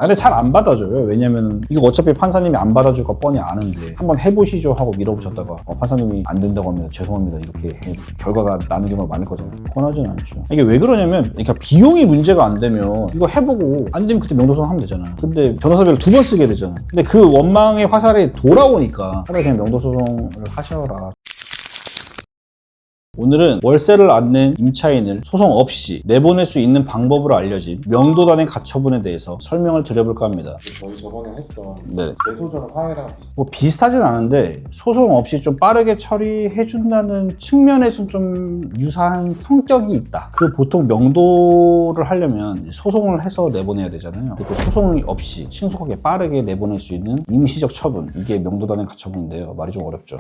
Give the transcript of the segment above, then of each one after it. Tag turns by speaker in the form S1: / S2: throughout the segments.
S1: 근데 잘 안 받아줘요. 왜냐면 이거 어차피 판사님이 안 받아줄 거 뻔히 아는데 한번 해보시죠 하고 밀어붙였다가 판사님이 안 된다고 합니다. 죄송합니다. 이렇게 결과가 나는 경우가 많을 거잖아요. 권하지는 않죠. 이게 왜 그러냐면 그러니까 비용이 문제가 안 되면 이거 해보고 안 되면 그때 명도소송 하면 되잖아요. 근데 변호사비를 2번 쓰게 되잖아요. 근데 그 원망의 화살이 돌아오니까 차라리 그냥 명도소송을 하셔라. 오늘은 월세를 안 낸 임차인을 소송 없이 내보낼 수 있는 방법으로 알려진 명도단행 가처분에 대해서 설명을 드려볼까 합니다.
S2: 저희 저번에 했던
S1: 네.
S2: 대소전 화해랑
S1: 뭐 비슷하진 않은데 소송 없이 좀 빠르게 처리해준다는 측면에서 좀 유사한 성격이 있다. 그 보통 명도를 하려면 소송을 해서 내보내야 되잖아요. 그 소송이 없이 신속하게 빠르게 내보낼 수 있는 임시적 처분, 이게 명도단행 가처분인데요. 말이 좀 어렵죠.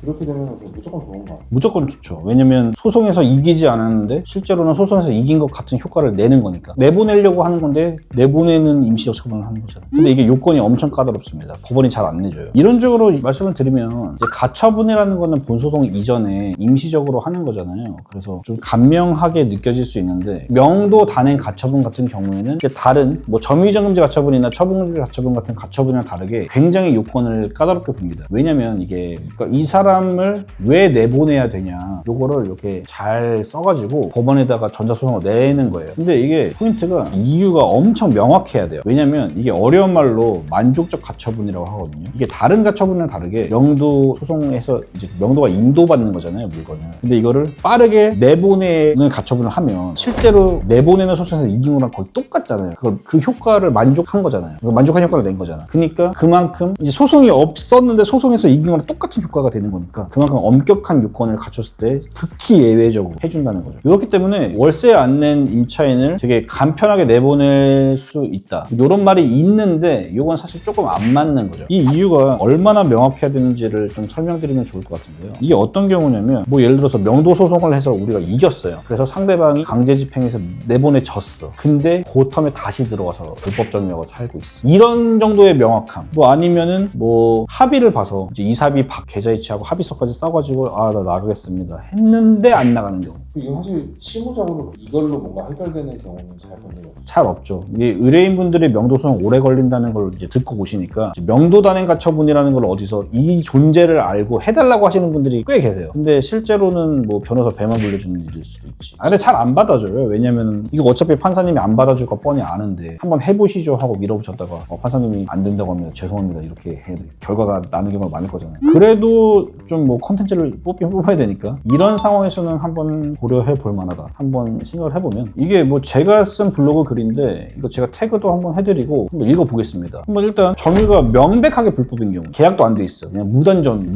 S2: 그렇게 되면 무조건 좋은 거 같아요.
S1: 무조건 좋죠. 왜냐면 소송에서 이기지 않았는데 실제로는 소송에서 이긴 것 같은 효과를 내는 거니까. 내보내려고 하는 건데 내보내는 임시적 처분을 하는 거잖아요. 근데 이게 요건이 엄청 까다롭습니다. 법원이 잘 안 내줘요. 이론적으로 말씀을 드리면 이제 가처분이라는 거는 본소송 이전에 임시적으로 하는 거잖아요. 그래서 좀 간명하게 느껴질 수 있는데 명도 단행 가처분 같은 경우에는 이제 다른 뭐 점유이전금지 가처분이나 처분금지 가처분 같은 가처분이랑 다르게 굉장히 요건을 까다롭게 봅니다. 왜냐면 이게 그러니까 이 사람을 왜 내보내야 되냐 요거를 이렇게 잘 써가지고 법원에다가 전자소송을 내는 거예요. 근데 이게 포인트가 이유가 엄청 명확해야 돼요. 왜냐면 이게 어려운 말로 만족적 가처분이라고 하거든요. 이게 다른 가처분이랑 다르게 명도 소송에서 이제 명도가 인도받는 거잖아요, 물건을. 근데 이거를 빠르게 내보내는 가처분을 하면 실제로 내보내는 소송에서 이긴 거랑 거의 똑같잖아요. 그 효과를 만족한 거잖아요. 만족한 효과를 낸 거잖아. 그러니까 그만큼 이제 소송이 없었는데 소송에서 이긴 거랑 똑같은 효과가 되는 거니까 그만큼 엄격한 요건을 갖췄을 때 극히 예외적으로 해준다는 거죠. 그렇기 때문에 월세 안 낸 임차인을 되게 간편하게 내보낼 수 있다. 이런 말이 있는데 이건 사실 조금 안 맞는 거죠. 이 이유가 얼마나 명확해야 되는지를 좀 설명드리면 좋을 것 같은데요. 이게 어떤 경우냐면 뭐 예를 들어서 명도 소송을 해서 우리가 이겼어요. 그래서 상대방이 강제 집행해서 내보내졌어. 근데 그 텀에 다시 들어와서 불법 점유하고 살고 있어. 이런 정도의 명확함. 뭐 아니면은 뭐 합의를 봐서 이제 이사비 계좌이체하고 합의서까지 써가지고 나 나가겠습니다 했는데 안 나가는 경우.
S2: 이게 사실 실무적으로 이걸로 뭔가 해결되는 경우는 잘 본 적이 없어요.
S1: 잘 없죠. 이게 의뢰인분들이 명도소송 오래 걸린다는 걸 이제 듣고 오시니까 명도단행 가처분이라는 걸 어디서 이 존재를 알고 해달라고 하시는 분들이 꽤 계세요. 근데 실제로는 뭐 변호사 배만 불려주는 일일 수도 있지. 근데 잘 안 받아줘요. 왜냐면 이거 어차피 판사님이 안 받아줄 거 뻔히 아는데 한번 해보시죠 하고 밀어붙였다가 판사님이 안 된다고 합니다. 죄송합니다. 이렇게 결과가 나는 경우가 많을 거잖아요. 그래도 좀 뭐 컨텐츠를 뽑아야 되니까 이런 상황에서는 한번 고려해 볼 만하다. 한번 생각을 해보면 이게 뭐 제가 쓴 블로그 글인데 이거 제가 태그도 한번 해드리고 한번 읽어보겠습니다. 한번 일단 점유가 명백하게 불법인 경우 계약도 안 돼 있어. 그냥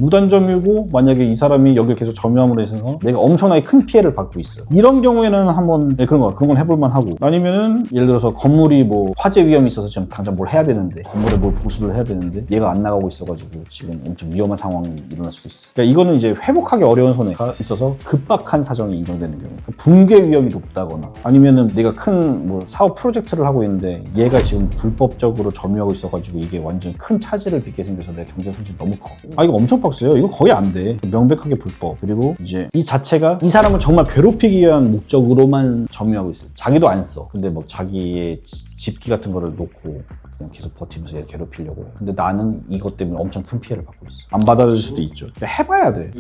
S1: 무단점유고 만약에 이 사람이 여기를 계속 점유함으로 해서 내가 엄청나게 큰 피해를 받고 있어. 이런 경우에는 한번 그런 건 해볼 만하고 아니면은 예를 들어서 건물이 뭐 화재 위험이 있어서 지금 당장 뭘 해야 되는데 건물에 뭘 보수를 해야 되는데 얘가 안 나가고 있어가지고 지금 엄청 위험한 상황이 일어날 수도 있어. 그러니까 이거는 이제 회복하기 어려운 손해가 있어서 급박한 사정이 인정되는 경우. 그러니까 붕괴 위험이 높다거나 아니면은 내가 큰 뭐 사업 프로젝트를 하고 있는데 얘가 지금 불법적으로 점유하고 있어가지고 이게 완전 큰 차질을 빚게 생겨서 내 경제 손실이 너무 커. 이거 엄청 빡세요. 이거 거의 안 돼. 명백하게 불법. 그리고 이제 이 자체가 이 사람을 정말 괴롭히기 위한 목적으로만 점유하고 있어. 자기도 안 써. 근데 뭐 자기의 집기 같은 거를 놓고 그냥 계속 버티면서 얘 괴롭히려고 해. 근데 나는 이것 때문에 엄청 큰 피해를 받고 있어. 안 받아줄 수도 있죠. 해봐야 돼.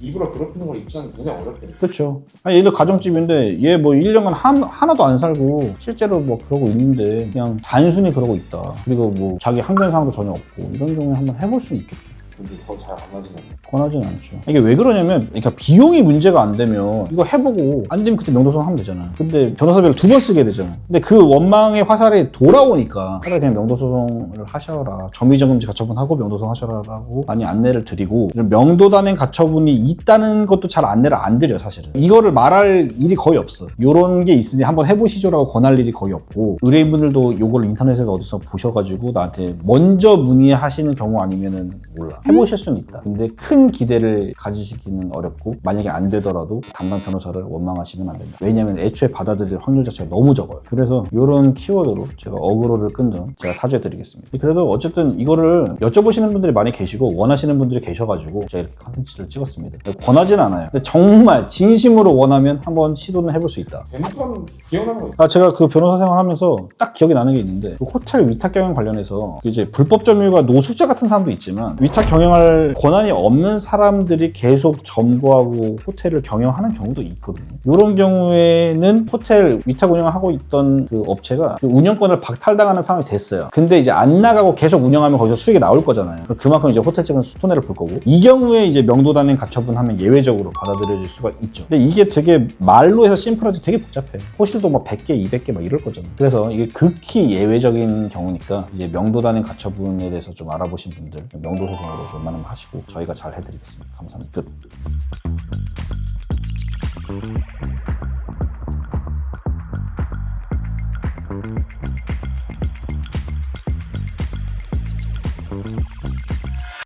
S2: 일부러 괴롭히는 걸 입장이 굉장히 어렵대.
S1: 그렇죠. 얘들 가정집인데 얘 뭐 1년간 하나도 안 살고 실제로 뭐 그러고 있는데 그냥 단순히 그러고 있다. 그리고 뭐 자기 항변사항도 전혀 없고 이런 경우에 한번 해볼 수는 있겠죠.
S2: 근데 더 잘 안 하지는 않아요.
S1: 권하진 않죠. 이게 왜 그러냐면 그러니까 비용이 문제가 안 되면 이거 해보고 안 되면 그때 명도소송 하면 되잖아요. 근데 변호사비를 2번 쓰게 되잖아요. 근데 그 원망의 화살이 돌아오니까 차라리 그냥 명도소송을 하셔라. 점유이전금지 가처분하고 명도소송 하셔라라고 많이 안내를 드리고 명도단행 가처분이 있다는 것도 잘 안내를 안 드려 사실은. 이거를 말할 일이 거의 없어. 요런 게 있으니 한번 해보시죠라고 권할 일이 거의 없고 의뢰인분들도 요거를 인터넷에서 어디서 보셔가지고 나한테 먼저 문의하시는 경우 아니면은 몰라. 해보실 수는 있다. 근데 큰 기대를 가지시기는 어렵고 만약에 안 되더라도 담당 변호사를 원망하시면 안 된다. 왜냐면 애초에 받아들일 확률 자체가 너무 적어요. 그래서 이런 키워드로 제가 어그로를 끈 점 제가 사죄드리겠습니다. 그래도 어쨌든 이거를 여쭤보시는 분들이 많이 계시고 원하시는 분들이 계셔가지고 제가 이렇게 컨텐츠를 찍었습니다. 권하진 않아요. 근데 정말 진심으로 원하면 한번 시도는 해볼 수 있다.
S2: 대목은 기억나는 거 있어요?
S1: 제가 그 변호사 생활하면서 딱 기억이 나는 게 있는데 그 호텔 위탁 경영 관련해서 이제 불법 점유가 노숙자 같은 사람도 있지만 위탁 경영할 권한이 없는 사람들이 계속 점거하고 호텔을 경영하는 경우도 있거든요. 이런 경우에는 호텔 위탁 운영을 하고 있던 그 업체가 그 운영권을 박탈당하는 상황이 됐어요. 근데 이제 안 나가고 계속 운영하면 거기서 수익이 나올 거잖아요. 그만큼 이제 호텔 측은 손해를 볼 거고 이 경우에 이제 명도단행 가처분 하면 예외적으로 받아들여질 수가 있죠. 근데 이게 되게 말로 해서 심플하지 되게 복잡해. 호실도 막 100개, 200개 막 이럴 거잖아요. 그래서 이게 극히 예외적인 경우니까 이제 명도단행 가처분에 대해서 좀 알아보신 분들 명도소송으로 웬만하면 하시고 저희가 잘 해드리겠습니다. 감사합니다. 끝.